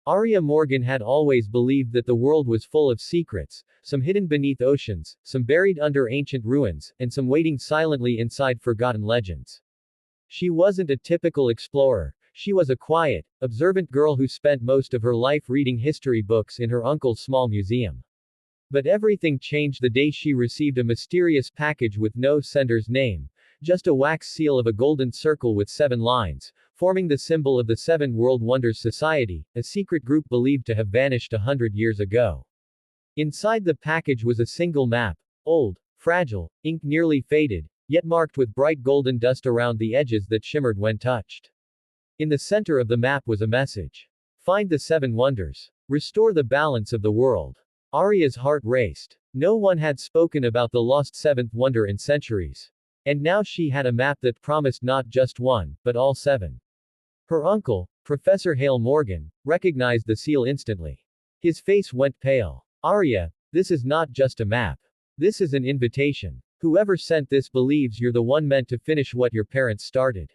Aria Morgan had always believed that the world was full of secrets, some hidden beneath oceans, some buried under ancient ruins, and some waiting silently inside forgotten legends. She wasn't a typical explorer. She was a quiet, observant girl who spent most of her life reading history books in her uncle's small museum. But everything changed the day she received a mysterious package with no sender's name, just a wax seal of a golden circle with 7 lines, forming the symbol of the 7 World Wonders Society, a secret group believed to have vanished 100 years ago. Inside the package was a single map, old, fragile, ink nearly faded, yet marked with bright golden dust around the edges that shimmered when touched. In the center of the map was a message. Find the 7 wonders. Restore the balance of the world. Aria's heart raced. No one had spoken about the lost 7th wonder in centuries. And now she had a map that promised not just one, but all 7. Her uncle, Professor Hale Morgan, recognized the seal instantly. His face went pale. Aria, this is not just a map. This is an invitation. Whoever sent this believes you're the one meant to finish what your parents started.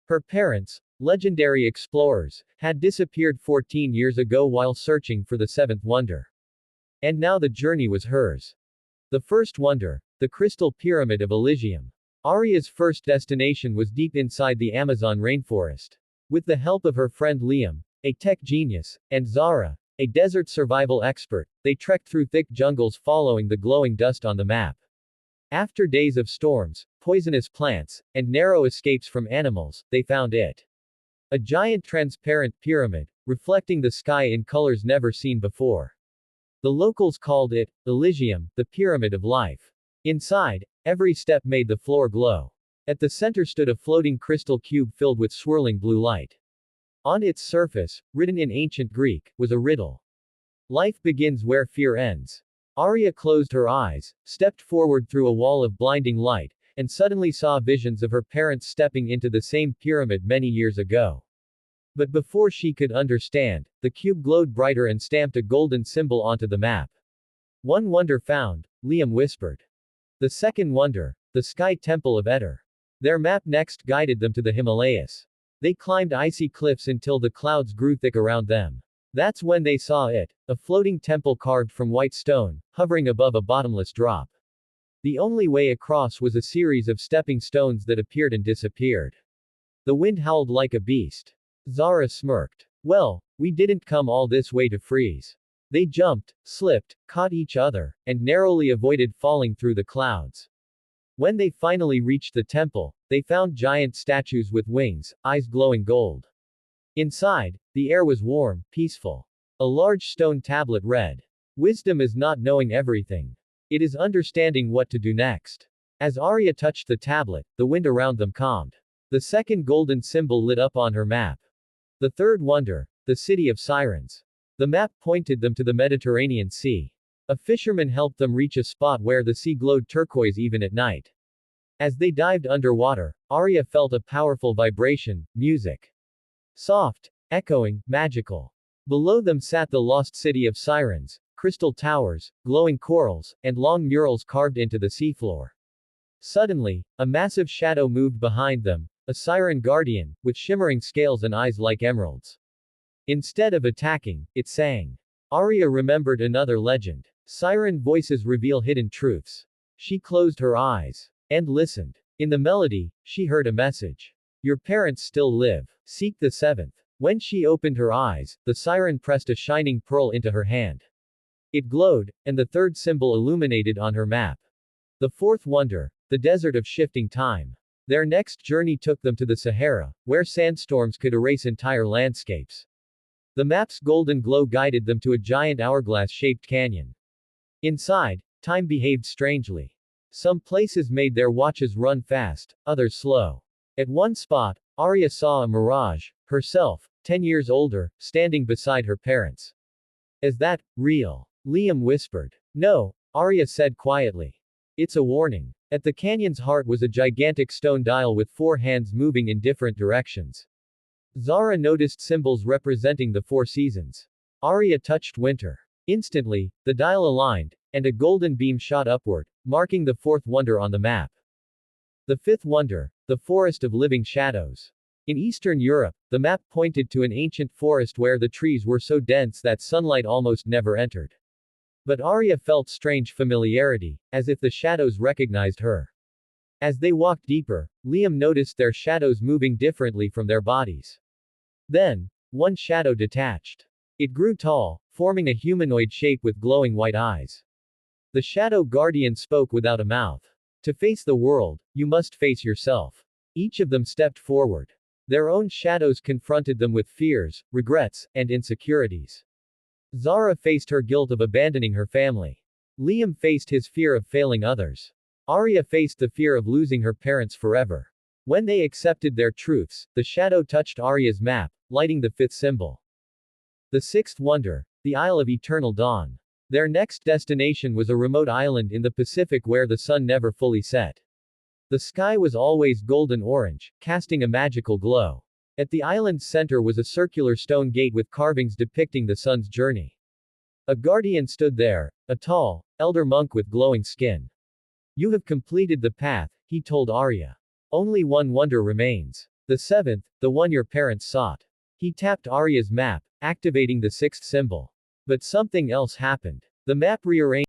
Her parents, legendary explorers, had disappeared 14 years ago while searching for the 7th wonder. And now the journey was hers. The first wonder, the Crystal Pyramid of Elysium. Aria's first destination was deep inside the Amazon rainforest. With the help of her friend Liam, a tech genius, and Zara, a desert survival expert, they trekked through thick jungles following the glowing dust on the map. After days of storms, poisonous plants, and narrow escapes from animals, they found it. A giant transparent pyramid, reflecting the sky in colors never seen before. The locals called it Elysium, the Pyramid of Life. Inside, every step made the floor glow. At the center stood a floating crystal cube filled with swirling blue light. On its surface, written in ancient Greek, was a riddle. Life begins where fear ends. Aria closed her eyes, stepped forward through a wall of blinding light, and suddenly saw visions of her parents stepping into the same pyramid many years ago. But before she could understand, the cube glowed brighter and stamped a golden symbol onto the map. One wonder found, Liam whispered. The second wonder, the Sky Temple of Ether. Their map next guided them to the Himalayas. They climbed icy cliffs until the clouds grew thick around them. That's when they saw it, a floating temple carved from white stone, hovering above a bottomless drop. The only way across was a series of stepping stones that appeared and disappeared. The wind howled like a beast. Zara smirked. Well, we didn't come all this way to freeze. They jumped, slipped, caught each other, and narrowly avoided falling through the clouds. When they finally reached the temple, they found giant statues with wings, eyes glowing gold. Inside, the air was warm, peaceful. A large stone tablet read, "Wisdom is not knowing everything. It is understanding what to do next." As Aria touched the tablet, the wind around them calmed. The second golden symbol lit up on her map. The third wonder, the City of Sirens. The map pointed them to the Mediterranean Sea. A fisherman helped them reach a spot where the sea glowed turquoise even at night. As they dived underwater, Aria felt a powerful vibration, music. Soft, echoing, magical. Below them sat the lost city of sirens, crystal towers, glowing corals, and long murals carved into the seafloor. Suddenly, a massive shadow moved behind them, a siren guardian, with shimmering scales and eyes like emeralds. Instead of attacking, it sang. Aria remembered another legend. Siren voices reveal hidden truths. She closed her eyes and listened. In the melody, she heard a message. Your parents still live. Seek the 7th. When she opened her eyes, the siren pressed a shining pearl into her hand. It glowed, and the third symbol illuminated on her map. The fourth wonder, the desert of shifting time. Their next journey took them to the Sahara, where sandstorms could erase entire landscapes. The map's golden glow guided them to a giant hourglass-shaped canyon. Inside, time behaved strangely. Some places made their watches run fast, others slow. At one spot, Aria saw a mirage, herself, 10 years older, standing beside her parents. Is that real? Liam whispered. No, Aria said quietly. It's a warning. At the canyon's heart was a gigantic stone dial with 4 hands moving in different directions. Zara noticed symbols representing the 4 seasons. Aria touched winter. Instantly, the dial aligned, and a golden beam shot upward, marking the 4th wonder on the map. The 5th wonder, the Forest of Living Shadows. In Eastern Europe, the map pointed to an ancient forest where the trees were so dense that sunlight almost never entered. But Arya felt strange familiarity, as if the shadows recognized her. As they walked deeper, Liam noticed their shadows moving differently from their bodies. Then, one shadow detached. It grew tall, forming a humanoid shape with glowing white eyes. The shadow guardian spoke without a mouth. To face the world, you must face yourself. Each of them stepped forward. Their own shadows confronted them with fears, regrets, and insecurities. Zara faced her guilt of abandoning her family. Liam faced his fear of failing others. Arya faced the fear of losing her parents forever. When they accepted their truths, the shadow touched Arya's map, lighting the fifth symbol. The sixth wonder, the Isle of Eternal Dawn. Their next destination was a remote island in the Pacific where the sun never fully set. The sky was always golden orange, casting a magical glow. At the island's center was a circular stone gate with carvings depicting the sun's journey. A guardian stood there, a tall, elder monk with glowing skin. You have completed the path, he told Arya. Only one wonder remains. The seventh, the one your parents sought. He tapped Arya's map, activating the sixth symbol. But something else happened. The map rearranged.